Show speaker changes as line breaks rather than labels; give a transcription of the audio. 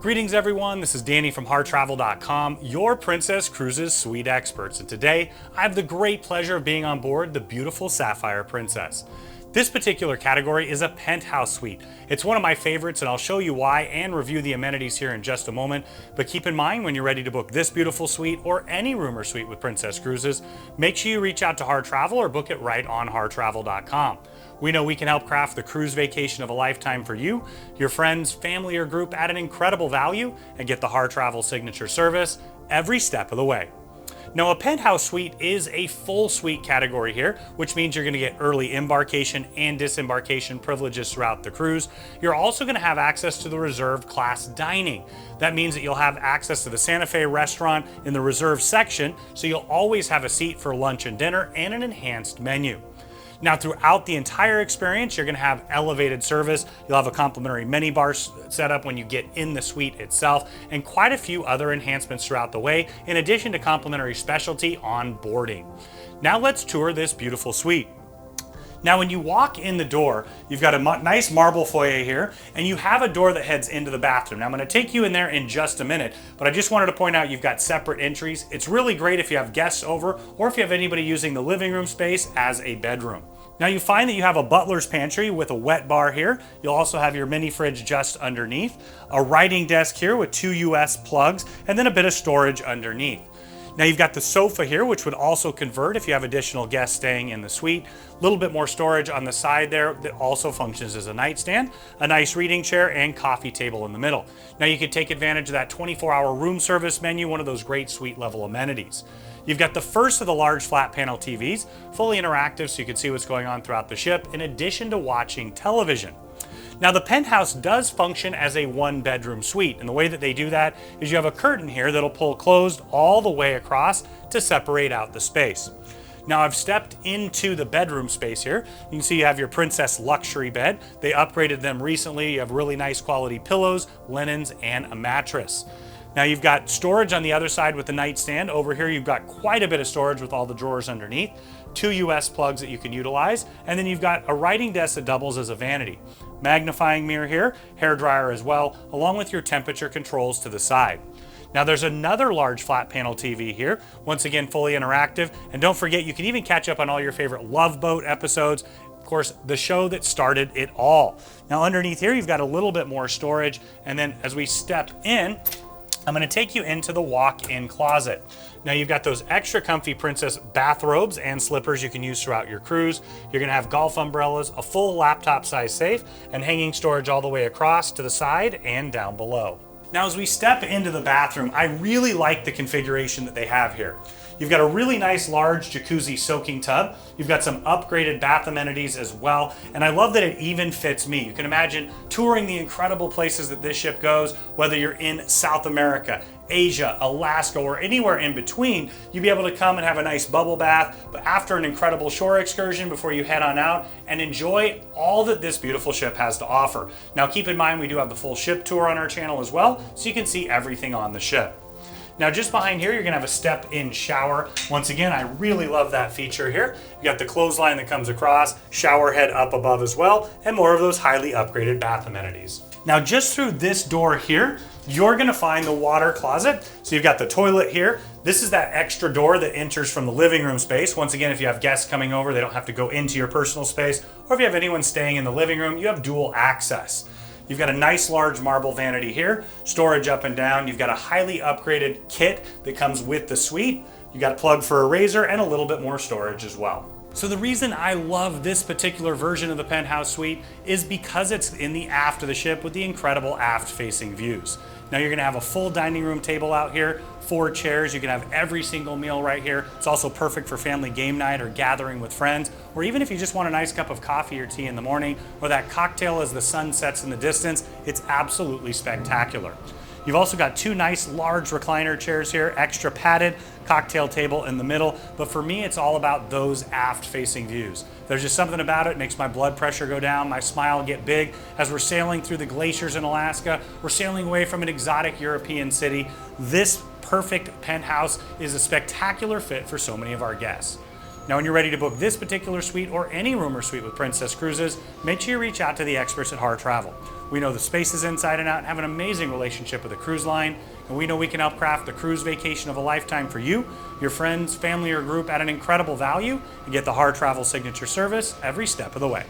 Greetings everyone, this is Danny from HarTravel.com, your Princess Cruises suite experts, and today I have the great pleasure of being on board the beautiful Sapphire Princess. This particular category is a penthouse suite. It's one of my favorites and I'll show you why and review the amenities here in just a moment, but keep in mind when you're ready to book this beautiful suite or any room or suite with Princess Cruises, make sure you reach out to HarTravel or book it right on HarTravel.com. We know we can help craft the cruise vacation of a lifetime for you, your friends, family, or group at an incredible value and get the HarTravel signature service every step of the way. Now, a penthouse suite is a full suite category here, which means you're going to get early embarkation and disembarkation privileges throughout the cruise. You're also going to have access to the reserve class dining. That means that you'll have access to the Santa Fe restaurant in the reserve section, so you'll always have a seat for lunch and dinner and an enhanced menu. Now, throughout the entire experience, you're going to have elevated service. You'll have a complimentary minibar set up when you get in the suite itself, and quite a few other enhancements throughout the way, in addition to complimentary specialty on boarding. Now let's tour this beautiful suite. Now, when you walk in the door, you've got a nice marble foyer here, and you have a door that heads into the bathroom. Now, I'm going to take you in there in just a minute, but I just wanted to point out you've got separate entries. It's really great if you have guests over, or if you have anybody using the living room space as a bedroom. Now, you find that you have a butler's pantry with a wet bar here. You'll also have your mini fridge just underneath, a writing desk here with 2 US plugs, and then a bit of storage underneath. Now, you've got the sofa here, which would also convert if you have additional guests staying in the suite. A little bit more storage on the side there that also functions as a nightstand, a nice reading chair, and coffee table in the middle. Now, you could take advantage of that 24-hour room service menu, one of those great suite level amenities. You've got the first of the large flat panel TVs, fully interactive so you can see what's going on throughout the ship, in addition to watching television. Now, the penthouse does function as a one-bedroom suite, and the way that they do that is you have a curtain here that'll pull closed all the way across to separate out the space. Now, I've stepped into the bedroom space here. You can see you have your Princess luxury bed. They upgraded them recently. You have really nice quality pillows, linens, and a mattress. Now, you've got storage on the other side with the nightstand. Over here, you've got quite a bit of storage with all the drawers underneath, 2 US plugs that you can utilize, and then you've got a writing desk that doubles as a vanity. Magnifying mirror here, hair dryer as well, along with your temperature controls to the side. Now, there's another large flat panel TV here, once again fully interactive, and don't forget you can even catch up on all your favorite Love Boat episodes. Of course, the show that started it all. Now, underneath here, you've got a little bit more storage, and then as we step in, I'm going to take you into the walk-in closet. Now, you've got those extra comfy Princess bathrobes and slippers you can use throughout your cruise. You're going to have golf umbrellas, a full laptop size safe, and hanging storage all the way across to the side and down below. Now, as we step into the bathroom, I really like the configuration that they have here. You've got a really nice large jacuzzi soaking tub. You've got some upgraded bath amenities as well. And I love that it even fits me. You can imagine touring the incredible places that this ship goes, whether you're in South America, Asia, Alaska, or anywhere in between. You'll be able to come and have a nice bubble bath, but after an incredible shore excursion before you head on out and enjoy all that this beautiful ship has to offer. Now, keep in mind, we do have the full ship tour on our channel as well, so you can see everything on the ship. Now, just behind here, you're gonna have a step-in shower. Once again, I really love that feature here. You got the clothesline that comes across, shower head up above as well, and more of those highly upgraded bath amenities. Now, just through this door here, you're gonna find the water closet. So you've got the toilet here. This is that extra door that enters from the living room space. Once again, if you have guests coming over, they don't have to go into your personal space, or if you have anyone staying in the living room, you have dual access. You've got a nice large marble vanity here, storage up and down. You've got a highly upgraded kit that comes with the suite. You've got a plug for a razor and a little bit more storage as well. So the reason I love this particular version of the penthouse suite is because it's in the aft of the ship with the incredible aft facing views. Now, you're gonna have a full dining room table out here, 4 chairs. You can have every single meal right here. It's also perfect for family game night or gathering with friends, or even if you just want a nice cup of coffee or tea in the morning, or that cocktail as the sun sets in the distance. It's absolutely spectacular. You've also got 2 nice large recliner chairs here, extra padded, cocktail table in the middle, but for me, it's all about those aft facing views. There's just something about it, makes my blood pressure go down, my smile get big. As we're sailing through the glaciers in Alaska, we're sailing away from an exotic European city. This perfect penthouse is a spectacular fit for so many of our guests. Now, when you're ready to book this particular suite or any room or suite with Princess Cruises, make sure you reach out to the experts at HarTravel. We know the spaces inside and out, have an amazing relationship with the cruise line, and we know we can help craft the cruise vacation of a lifetime for you, your friends, family, or group at an incredible value, and get the Hard Travel signature service every step of the way.